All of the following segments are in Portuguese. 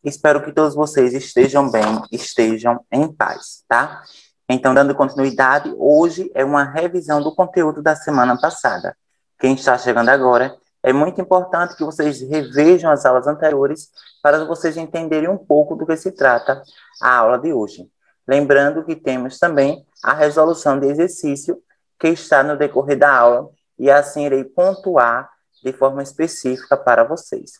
Espero que todos vocês estejam bem, estejam em paz, tá? Então, dando continuidade, hoje é uma revisão do conteúdo da semana passada. Quem está chegando agora, é muito importante que vocês revejam as aulas anteriores para vocês entenderem um pouco do que se trata a aula de hoje. Lembrando que temos também a resolução de exercício que está no decorrer da aula e assim irei pontuar de forma específica para vocês.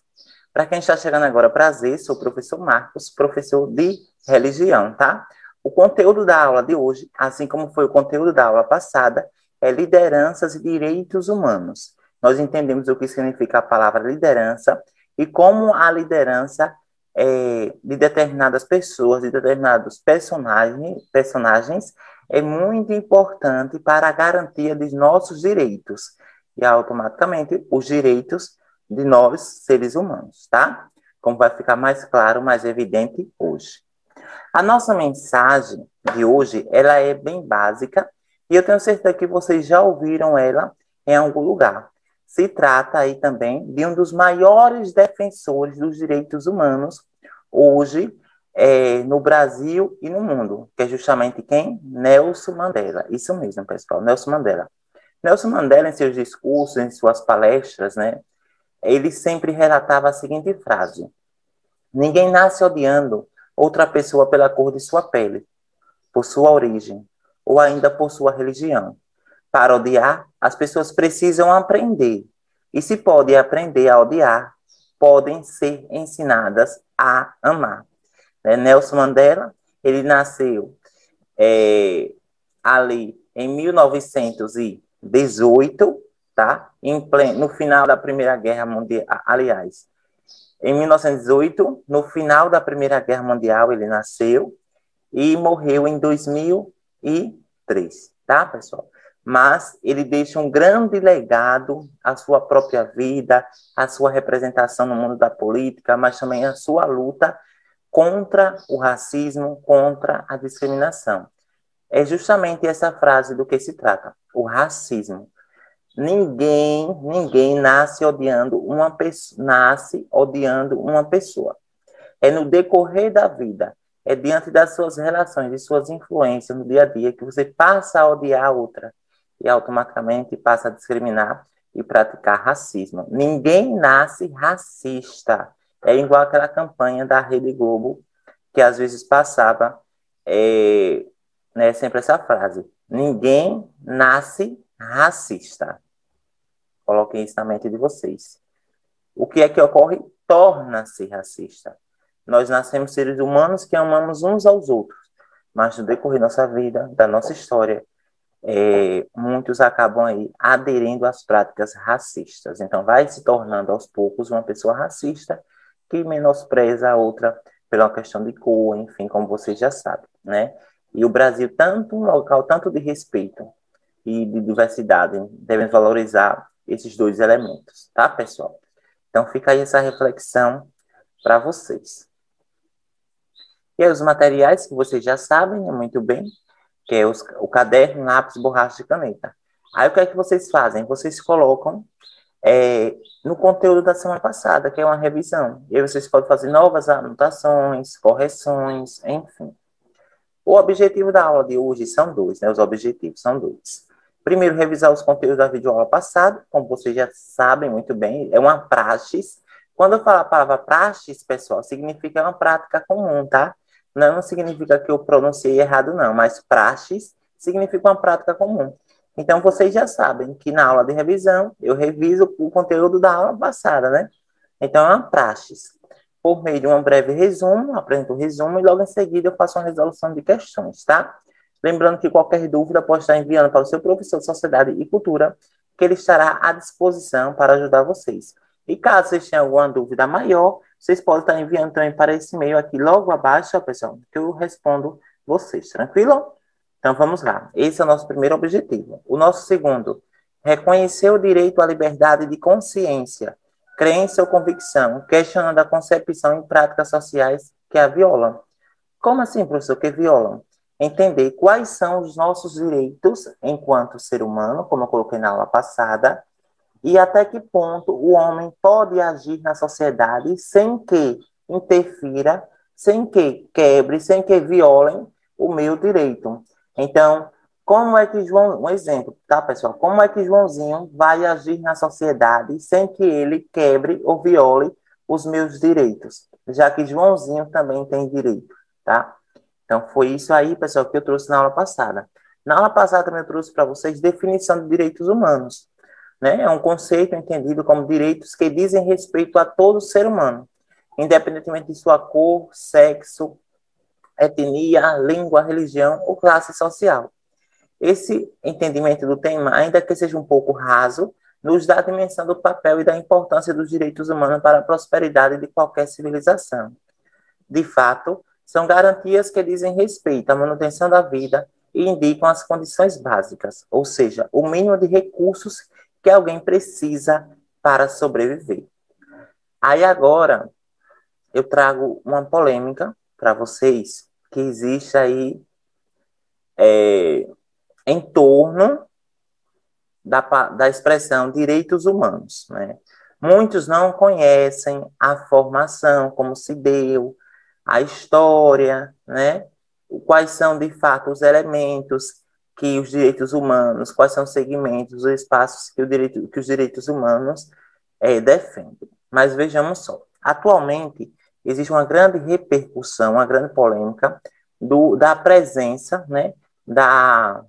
Para quem está chegando agora, prazer, sou o professor Marcos, professor de religião, tá? O conteúdo da aula de hoje, assim como foi o conteúdo da aula passada, é lideranças e direitos humanos. Nós entendemos o que significa a palavra liderança e como a liderança de determinadas pessoas, de determinados personagens, é muito importante para a garantia de nossos direitos e automaticamente os direitos de nós, seres humanos, tá? Como vai ficar mais claro, mais evidente hoje. A nossa mensagem de hoje, ela é bem básica e eu tenho certeza que vocês já ouviram ela em algum lugar. Se trata aí também de um dos maiores defensores dos direitos humanos hoje no Brasil e no mundo, que é justamente quem? Nelson Mandela. Isso mesmo, pessoal, Nelson Mandela. Nelson Mandela, em seus discursos, em suas palestras, né, ele sempre relatava a seguinte frase: ninguém nasce odiando outra pessoa pela cor de sua pele, por sua origem, ou ainda por sua religião. Para odiar, as pessoas precisam aprender. E se podem aprender a odiar, podem ser ensinadas a amar. Nelson Mandela, ele nasceu ali em 1918, tá? No final da Primeira Guerra Mundial, aliás, em 1918, no final da Primeira Guerra Mundial, ele nasceu e morreu em 2003, tá, pessoal? Mas ele deixa um grande legado, a sua própria vida, a sua representação no mundo da política, mas também a sua luta contra o racismo, contra a discriminação. É justamente essa frase do que se trata, o racismo. Ninguém nasce odiando uma pessoa. É no decorrer da vida, é diante das suas relações, de suas influências no dia a dia, que você passa a odiar a outra e automaticamente passa a discriminar e praticar racismo. Ninguém nasce racista. É igual aquela campanha da Rede Globo, que às vezes passava sempre essa frase: ninguém nasce racista. Coloquem isso na mente de vocês. O que é que ocorre? Torna-se racista. Nós nascemos seres humanos que amamos uns aos outros, mas no decorrer da nossa vida, da nossa história, muitos acabam aí aderindo às práticas racistas. Então, vai se tornando aos poucos uma pessoa racista que menospreza a outra pela questão de cor, enfim, como vocês já sabem, né? E o Brasil, um local tanto de respeito e de diversidade, devemos valorizar esses dois elementos, tá, pessoal? Então, fica aí essa reflexão para vocês. E aí, os materiais que vocês já sabem, né, muito bem, que é o caderno, lápis, borracha e caneta. Aí, o que é que vocês fazem? Vocês colocam no conteúdo da semana passada, que é uma revisão. E aí, vocês podem fazer novas anotações, correções, enfim. O objetivo da aula de hoje são dois, né? Os objetivos são dois. Primeiro, revisar os conteúdos da videoaula passada, como vocês já sabem muito bem, é uma praxis. Quando eu falo a palavra praxis, pessoal, significa uma prática comum, tá? Não significa que eu pronunciei errado, não, mas praxis significa uma prática comum. Então, vocês já sabem que na aula de revisão, eu reviso o conteúdo da aula passada, né? Então, é uma praxis. Por meio de um breve resumo, apresento o resumo e logo em seguida eu faço uma resolução de questões, tá? Lembrando que qualquer dúvida pode estar enviando para o seu professor de Sociedade e Cultura, que ele estará à disposição para ajudar vocês. E caso vocês tenham alguma dúvida maior, vocês podem estar enviando também para esse e-mail aqui logo abaixo, pessoal, que eu respondo vocês, tranquilo? Então vamos lá. Esse é o nosso primeiro objetivo. O nosso segundo, reconhecer o direito à liberdade de consciência, crença ou convicção, questionando a concepção e práticas sociais que a violam. Como assim, professor, que violam? Entender quais são os nossos direitos enquanto ser humano, como eu coloquei na aula passada, e até que ponto o homem pode agir na sociedade sem que interfira, sem que quebre, sem que violem o meu direito. Então, como é que João, um exemplo, tá, pessoal? Como é que Joãozinho vai agir na sociedade sem que ele quebre ou viole os meus direitos? Já que Joãozinho também tem direito, tá? Então, foi isso aí, pessoal, que eu trouxe na aula passada. Na aula passada, também eu trouxe para vocês definição de direitos humanos, né? É um conceito entendido como direitos que dizem respeito a todo ser humano, independentemente de sua cor, sexo, etnia, língua, religião ou classe social. Esse entendimento do tema, ainda que seja um pouco raso, nos dá a dimensão do papel e da importância dos direitos humanos para a prosperidade de qualquer civilização. De fato, são garantias que dizem respeito à manutenção da vida e indicam as condições básicas, ou seja, o mínimo de recursos que alguém precisa para sobreviver. Aí agora eu trago uma polêmica para vocês que existe aí em torno da expressão direitos humanos, né? Muitos não conhecem a formação, como se deu, a história, né? Quais são, de fato, os elementos que os direitos humanos, quais são os segmentos, os espaços que os direitos humanos defendem. Mas vejamos só, atualmente existe uma grande repercussão, uma grande polêmica da presença, né, da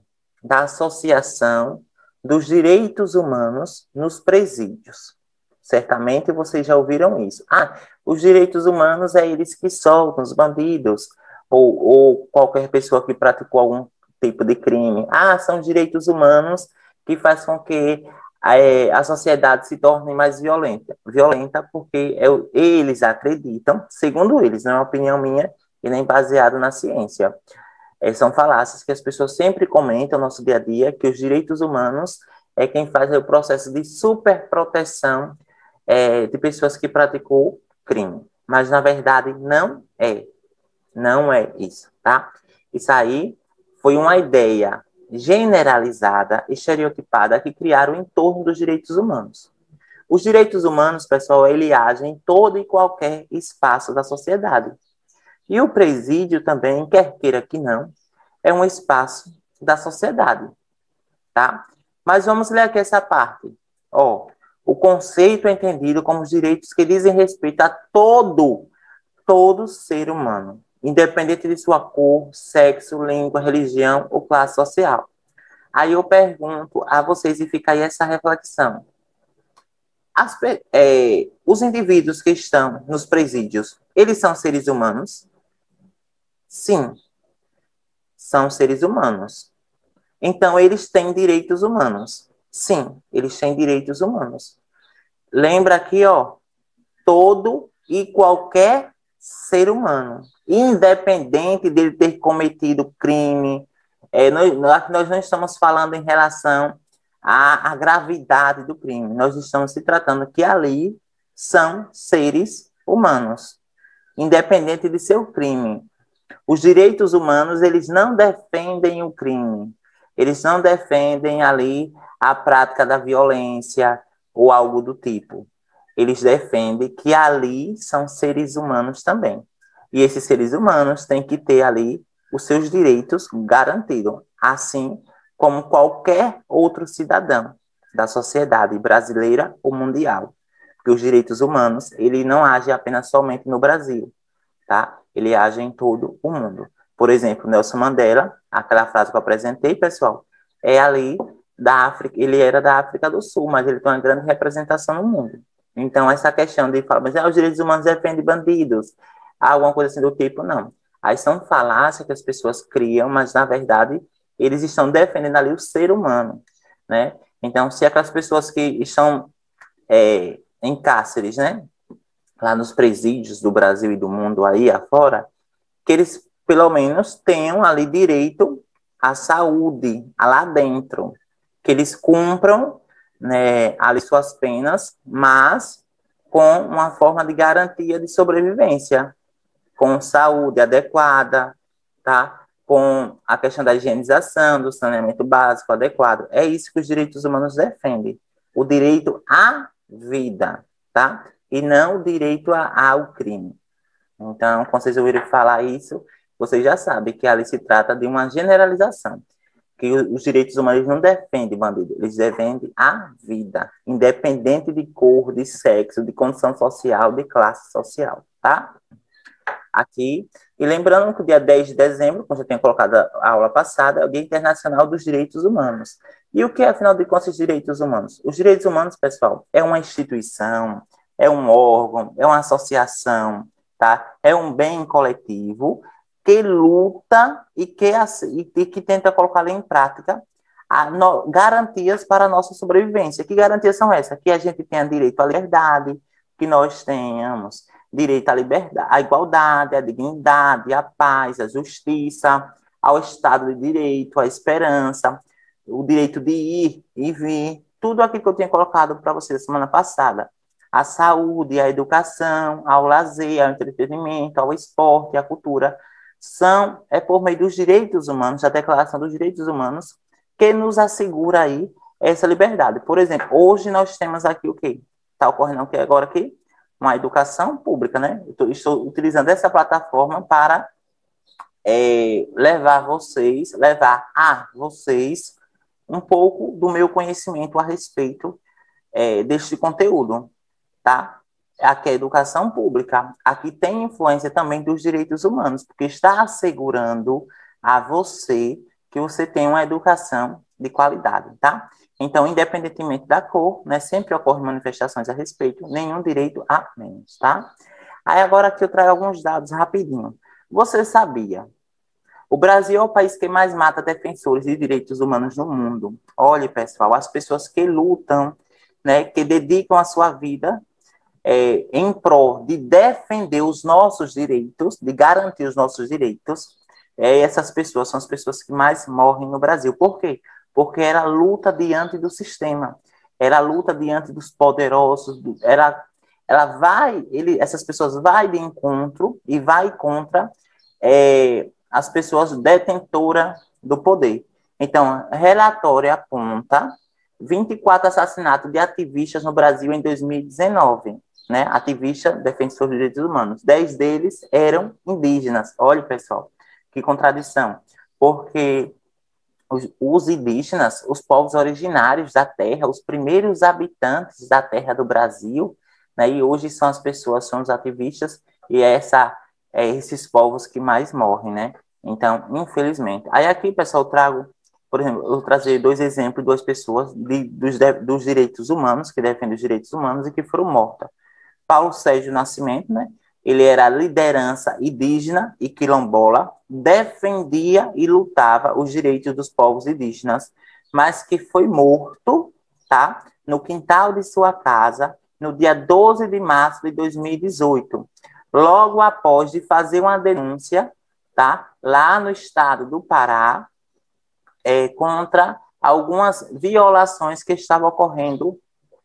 associação dos direitos humanos nos presídios. Certamente vocês já ouviram isso. Ah, os direitos humanos é eles que soltam os bandidos, ou qualquer pessoa que praticou algum tipo de crime. Ah, são direitos humanos que faz com que a sociedade se torne mais violenta. Violenta porque eles acreditam, segundo eles, não é uma opinião minha e nem baseado na ciência. São falácias que as pessoas sempre comentam no nosso dia a dia, que os direitos humanos é quem faz o processo de superproteção de pessoas que praticou crime. Mas, na verdade, não é. Não é isso, tá? Isso aí foi uma ideia generalizada, estereotipada, que criaram em torno dos direitos humanos. Os direitos humanos, pessoal, ele agem em todo e qualquer espaço da sociedade. E o presídio também, quer queira que não, é um espaço da sociedade, tá? Mas vamos ler aqui essa parte. Ó, o conceito é entendido como os direitos que dizem respeito a todo ser humano, independente de sua cor, sexo, língua, religião ou classe social. Aí eu pergunto a vocês e fica aí essa reflexão. Os indivíduos que estão nos presídios, eles são seres humanos? Sim, são seres humanos. Então, eles têm direitos humanos. Sim, eles têm direitos humanos. Lembra aqui, ó, todo e qualquer ser humano, independente dele ter cometido crime. Nós não estamos falando em relação à gravidade do crime. Nós estamos se tratando que ali são seres humanos, independente de seu crime. Os direitos humanos, eles não defendem o crime. Eles não defendem ali a prática da violência ou algo do tipo. Eles defendem que ali são seres humanos também. E esses seres humanos têm que ter ali os seus direitos garantidos, assim como qualquer outro cidadão da sociedade brasileira ou mundial. Porque os direitos humanos, ele não age apenas somente no Brasil, tá? Ele age em todo o mundo. Por exemplo, Nelson Mandela, aquela frase que eu apresentei, pessoal, é ali da África, ele era da África do Sul, mas ele tem uma grande representação no mundo. Então, essa questão de falar, mas os direitos humanos defendem bandidos, alguma coisa assim do tipo, não. Aí são falácias que as pessoas criam, mas, na verdade, eles estão defendendo ali o ser humano, né? Então, se aquelas pessoas que estão em cárceres, né, lá nos presídios do Brasil e do mundo aí afora, que eles pelo menos tenham ali direito à saúde, lá dentro, que eles cumpram, né, ali suas penas, mas com uma forma de garantia de sobrevivência, com saúde adequada, tá? Com a questão da higienização, do saneamento básico adequado. É isso que os direitos humanos defendem. O direito à vida, tá? E não o direito ao crime. Então, quando vocês ouvirem falar isso, vocês já sabem que ali se trata de uma generalização, que os direitos humanos não defendem bandido, eles defendem a vida, independente de cor, de sexo, de condição social, de classe social, tá? Aqui, e lembrando que o dia 10 de dezembro, como eu já tinha colocado a aula passada, é o Dia Internacional dos Direitos Humanos. E o que é, afinal de contas, os direitos humanos? Os direitos humanos, pessoal, é uma instituição, é um órgão, é uma associação, tá? É um bem coletivo que luta e que tenta colocar em prática garantias para a nossa sobrevivência. Que garantias são essas? Que a gente tenha direito à liberdade, que nós tenhamos direito à liberdade, à igualdade, à dignidade, à paz, à justiça, ao Estado de Direito, à esperança, o direito de ir e vir, tudo aquilo que eu tinha colocado para vocês semana passada. A saúde, a educação, ao lazer, ao entretenimento, ao esporte, à cultura, é por meio dos direitos humanos, da Declaração dos Direitos Humanos, que nos assegura aí essa liberdade. Por exemplo, hoje nós temos aqui o quê? Está ocorrendo o que agora aqui? Uma educação pública, né? Estou utilizando essa plataforma para levar a vocês um pouco do meu conhecimento a respeito deste conteúdo, tá? Aqui é educação pública. Aqui tem influência também dos direitos humanos, porque está assegurando a você que você tem uma educação de qualidade, tá? Então, independentemente da cor, né, sempre ocorrem manifestações a respeito, nenhum direito a menos, tá? Aí agora aqui eu trago alguns dados rapidinho. Você sabia? O Brasil é o país que mais mata defensores de direitos humanos no mundo. Olhe, pessoal, as pessoas que lutam, né, que dedicam a sua vida em prol de defender os nossos direitos, de garantir os nossos direitos, essas pessoas são as pessoas que mais morrem no Brasil. Por quê? Porque ela luta diante do sistema, ela luta diante dos poderosos, essas pessoas vai de encontro e vai contra as pessoas detentoras do poder. Então, relatório aponta 24 assassinatos de ativistas no Brasil em 2019, né? Ativistas defensores dos direitos humanos. 10 deles eram indígenas. Olha, pessoal, que contradição. Porque os indígenas, os povos originários da terra, os primeiros habitantes da terra do Brasil, né? E hoje são as pessoas, são os ativistas, e esses povos que mais morrem, né? Então, infelizmente. Aí aqui, pessoal, eu trago, por exemplo, eu trazer dois exemplos de duas pessoas dos direitos humanos, que defendem os direitos humanos e que foram mortas. Paulo Sérgio Nascimento, né? Ele era liderança indígena e quilombola, defendia e lutava os direitos dos povos indígenas, mas que foi morto, tá? No quintal de sua casa, no dia 12 de março de 2018, logo após de fazer uma denúncia, tá? Lá no estado do Pará, contra algumas violações que estavam ocorrendo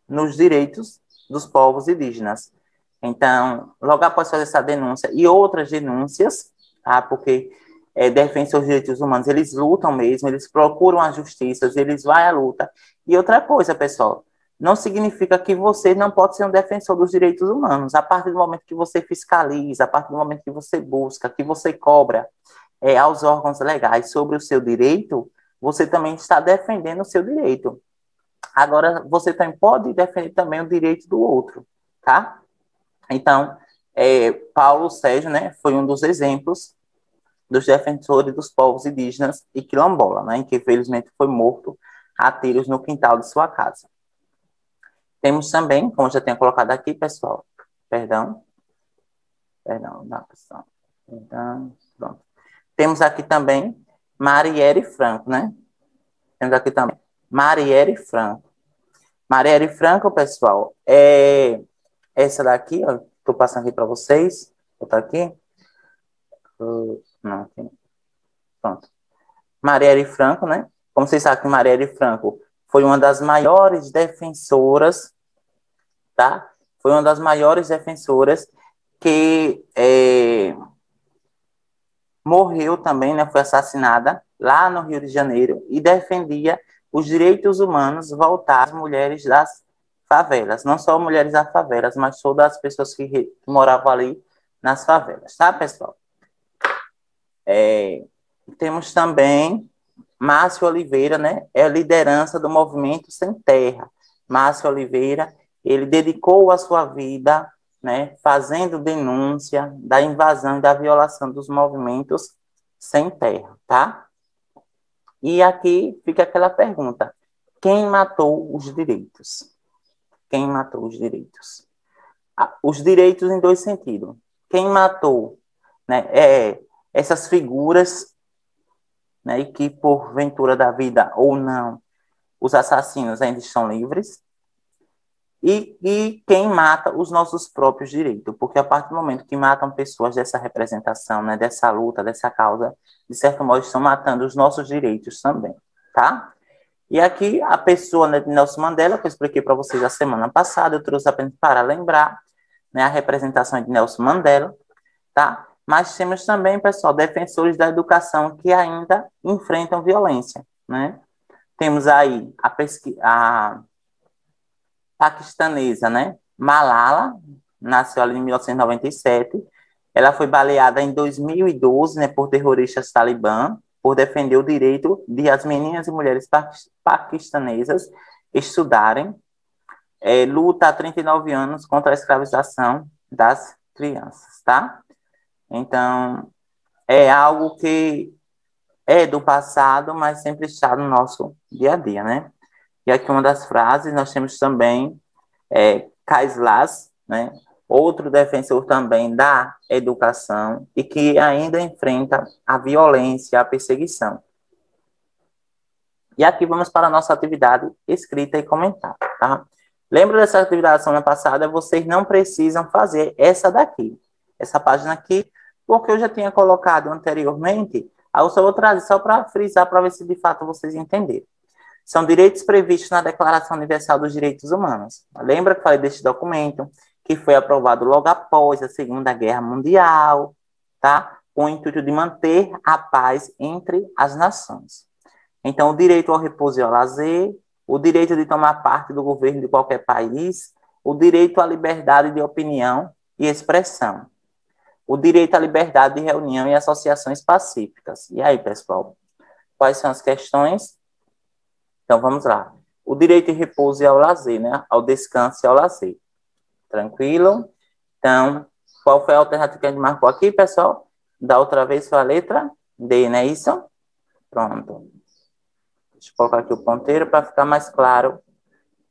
nos direitos dos povos indígenas. Então, logo após fazer essa denúncia e outras denúncias, tá? Porque defensores dos direitos humanos, eles lutam mesmo, eles procuram a justiça, eles vão à luta. E outra coisa, pessoal, não significa que você não pode ser um defensor dos direitos humanos. A partir do momento que você fiscaliza, a partir do momento que você busca, que você cobra aos órgãos legais sobre o seu direito, você também está defendendo o seu direito. Agora, você também pode defender também o direito do outro, tá? Então, Paulo Sérgio, né, foi um dos exemplos dos defensores dos povos indígenas e quilombola, né, em que infelizmente foi morto a tiros no quintal de sua casa. Temos também, como já tenho colocado aqui, pessoal, perdão, não, pessoal, então, pronto. Temos aqui também Marielle Franco, né? Temos aqui também Marielle Franco. Marielle Franco, pessoal, essa daqui, ó, estou passando aqui para vocês. Vou botar aqui. Não, aqui. Pronto. Marielle Franco, né? Como vocês sabem, Marielle Franco foi uma das maiores defensoras, tá? Foi uma das maiores defensoras que morreu também, né? Foi assassinada lá no Rio de Janeiro e defendia os direitos humanos voltados às mulheres das favelas. Não só mulheres das favelas, mas todas as pessoas que moravam ali nas favelas, tá, pessoal? Temos também Márcio Oliveira, né? É a liderança do movimento Sem Terra. Márcio Oliveira, ele dedicou a sua vida, né, fazendo denúncia da invasão e da violação dos movimentos sem terra, tá? E aqui fica aquela pergunta: quem matou os direitos? Quem matou os direitos? Os direitos em dois sentidos. Quem matou, né, essas figuras, né, e que porventura da vida ou não, os assassinos ainda estão livres, e quem mata os nossos próprios direitos, porque a partir do momento que matam pessoas dessa representação, né, dessa luta, dessa causa, de certo modo estão matando os nossos direitos também, tá? E aqui a pessoa, né, de Nelson Mandela, que eu expliquei para vocês a semana passada, eu trouxe apenas para lembrar, né, a representação de Nelson Mandela, tá? Mas temos também, pessoal, defensores da educação que ainda enfrentam violência, né? Temos aí a paquistanesa, né? Malala, nasceu ali em 1997. Ela foi baleada em 2012, né, por terroristas talibã, por defender o direito de as meninas e mulheres paquistanesas estudarem. Luta há 39 anos contra a escravização das crianças, tá? Então, é algo que é do passado, mas sempre está no nosso dia a dia, né? E aqui uma das frases, nós temos também Kaislas, né? Outro defensor também da educação e que ainda enfrenta a violência, a perseguição. E aqui vamos para a nossa atividade escrita e comentada, tá? Lembra dessa atividade da semana passada? Vocês não precisam fazer essa daqui, essa página aqui, porque eu já tinha colocado anteriormente, aí eu só vou trazer só para frisar, para ver se de fato vocês entenderam. São direitos previstos na Declaração Universal dos Direitos Humanos. Lembra que eu falei deste documento, que foi aprovado logo após a Segunda Guerra Mundial, tá? Com o intuito de manter a paz entre as nações. Então, o direito ao repouso e ao lazer, o direito de tomar parte do governo de qualquer país, o direito à liberdade de opinião e expressão, o direito à liberdade de reunião e associações pacíficas. E aí, pessoal, quais são as questões? Então, vamos lá. O direito de repouso e ao lazer, né? Ao descanso e ao lazer. Tranquilo? Então, qual foi a alternativa que a gente marcou aqui, pessoal? Da outra vez foi a letra D, não é isso? Pronto. Deixa eu colocar aqui o ponteiro para ficar mais claro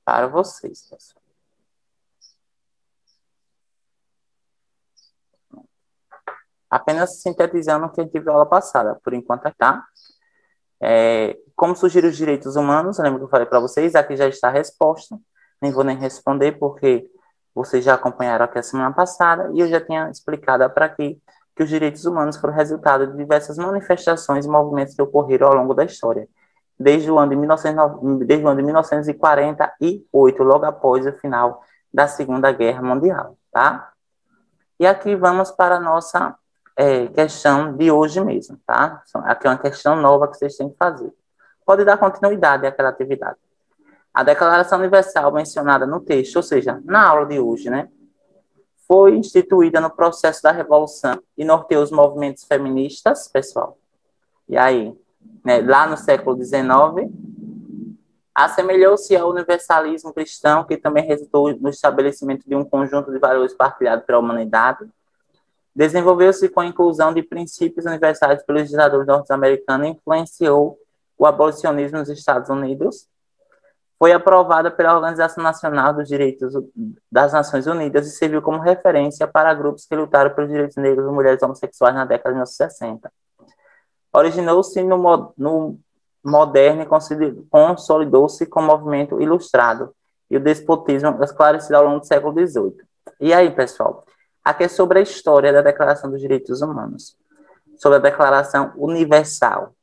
para vocês, pessoal. Apenas sintetizando o que a gente viu aula passada, por enquanto, tá? Como surgiram os direitos humanos, lembra que eu falei para vocês? Aqui já está a resposta. Nem vou nem responder, porque vocês já acompanharam aqui a semana passada, e eu já tinha explicado para aqui que os direitos humanos foram resultado de diversas manifestações e movimentos que ocorreram ao longo da história, desde o ano de 1948, logo após o final da Segunda Guerra Mundial, tá? E aqui vamos para a nossa questão de hoje mesmo, tá? Aqui é uma questão nova que vocês têm que fazer. Pode dar continuidade àquela atividade. A Declaração Universal mencionada no texto, ou seja, na aula de hoje, né, foi instituída no processo da Revolução e norteou os movimentos feministas, pessoal. E aí, né, lá no século XIX, assemelhou-se ao universalismo cristão, que também resultou no estabelecimento de um conjunto de valores partilhados pela humanidade. Desenvolveu-se com a inclusão de princípios universais pelos legisladores norte-americanos e influenciou o abolicionismo nos Estados Unidos. Foi aprovada pela Organização Nacional dos Direitos das Nações Unidas e serviu como referência para grupos que lutaram pelos direitos negros e mulheres homossexuais na década de 1960. Originou-se no moderno e consolidou-se com o movimento ilustrado e o despotismo esclarecido ao longo do século XVIII. E aí, pessoal, aqui é sobre a história da Declaração dos Direitos Humanos, sobre a Declaração Universal.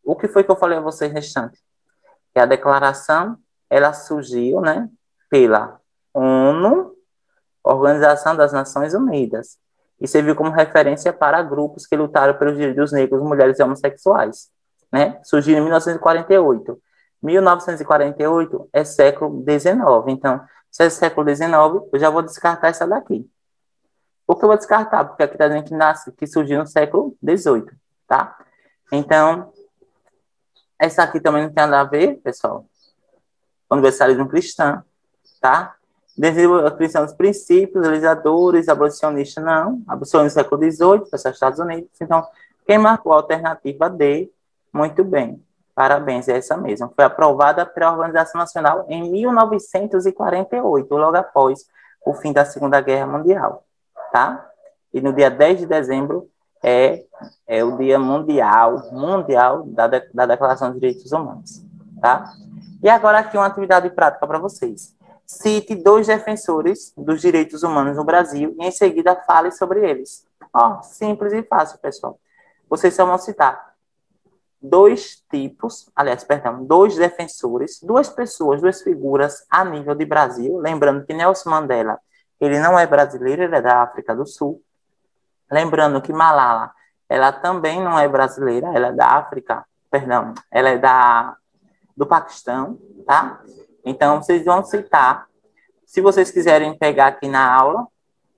O que foi que eu falei a vocês no instante? Que a declaração, ela surgiu, né, pela ONU, Organização das Nações Unidas, e serviu como referência para grupos que lutaram pelos direitos dos negros, mulheres e homossexuais, né? Surgiu em 1948. 1948 é século XIX, então, se é século XIX, eu já vou descartar essa daqui. Por que eu vou descartar? Porque aqui está dizendo que surgiu no século XVIII, tá? Então, essa aqui também não tem nada a ver, pessoal. Universalismo cristão, tá? Desenvolveu a criação dos princípios, realizadores, abolicionistas, não. Abolicionistas do século XVIII, para os Estados Unidos. Então, quem marcou a alternativa D, muito bem. Parabéns, é essa mesma. Foi aprovada pela Organização Nacional em 1948, logo após o fim da Segunda Guerra Mundial, tá? E no dia 10 de dezembro é o Dia Mundial da Declaração dos Direitos Humanos, tá? E agora aqui uma atividade prática para vocês. Cite 2 defensores dos direitos humanos no Brasil e em seguida fale sobre eles. Ó, simples e fácil, pessoal. Vocês só vão citar 2 tipos, aliás, perdão, 2 defensores, 2 pessoas, 2 figuras a nível de Brasil. Lembrando que Nelson Mandela, ele não é brasileiro, ele é da África do Sul. Lembrando que Malala, ela também não é brasileira, ela é da África, perdão, ela é do Paquistão, tá? Então, vocês vão citar. Se vocês quiserem pegar aqui na aula,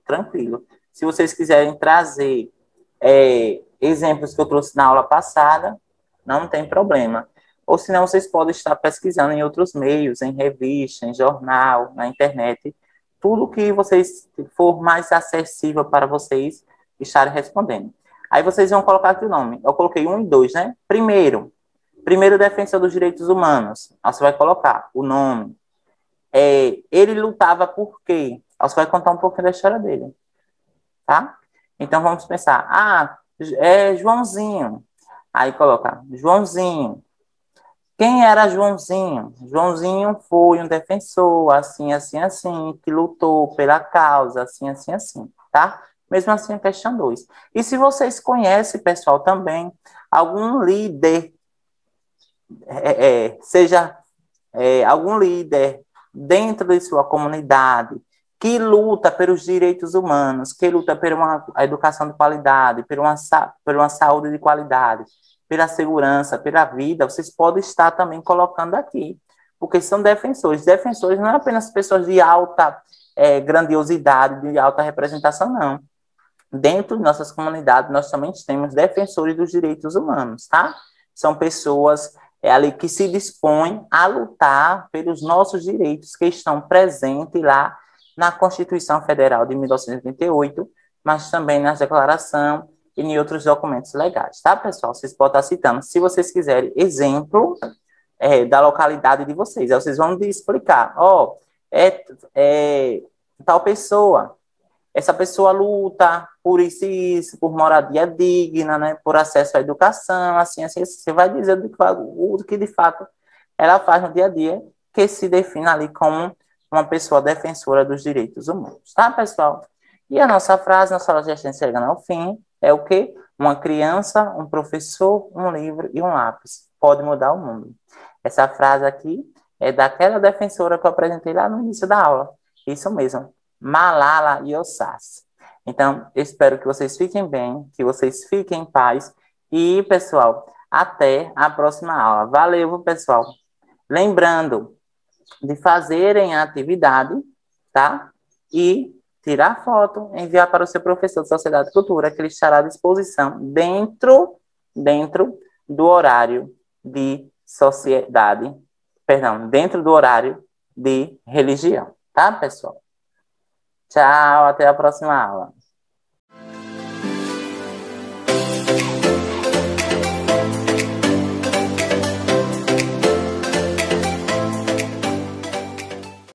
tranquilo. Se vocês quiserem trazer exemplos que eu trouxe na aula passada, não tem problema. Ou senão, vocês podem estar pesquisando em outros meios, em revista, em jornal, na internet, tudo que vocês for mais acessível para vocês estarem respondendo. Aí vocês vão colocar aqui o nome. Eu coloquei 1 e 2, né? Primeiro defensor dos direitos humanos. Aí você vai colocar o nome. Ele lutava por quê? Aí você vai contar um pouquinho da história dele. Tá? Então vamos pensar. É Joãozinho. Aí coloca Joãozinho. Quem era Joãozinho? Joãozinho foi um defensor, assim, assim, assim, que lutou pela causa, assim, assim, assim, tá? Mesmo assim, a questão 2. E se vocês conhecem, pessoal, também, algum líder seja algum líder dentro de sua comunidade que luta pelos direitos humanos, que luta por uma educação de qualidade, por uma saúde de qualidade, pela segurança, pela vida, vocês podem estar também colocando aqui, porque são defensores. Defensores não é apenas pessoas de alta grandiosidade, de alta representação, não. Dentro de nossas comunidades, nós também temos defensores dos direitos humanos, tá? São pessoas ali que se dispõem a lutar pelos nossos direitos que estão presentes lá na Constituição Federal de 1988, mas também na Declaração e em outros documentos legais, tá, pessoal? Vocês podem estar citando, se vocês quiserem, exemplo da localidade de vocês. Aí vocês vão explicar, tal pessoa, essa pessoa luta por isso, por moradia digna, né, por acesso à educação, assim, assim, você vai dizer o que de fato ela faz no dia a dia, que se define ali como uma pessoa defensora dos direitos humanos, tá, pessoal? E a nossa frase, nossa aula já está chegando ao fim, é o quê? Uma criança, um professor, um livro e um lápis. Pode mudar o mundo. Essa frase aqui é daquela defensora que eu apresentei lá no início da aula. Isso mesmo. Malala Yousafzai. Então, espero que vocês fiquem bem, que vocês fiquem em paz. E, pessoal, até a próxima aula. Valeu, pessoal. Lembrando de fazerem a atividade, tá? E tirar foto, enviar para o seu professor de Sociedade e Cultura, que ele estará à disposição dentro do horário de sociedade, perdão, dentro do horário de religião, tá, pessoal? Tchau, até a próxima aula.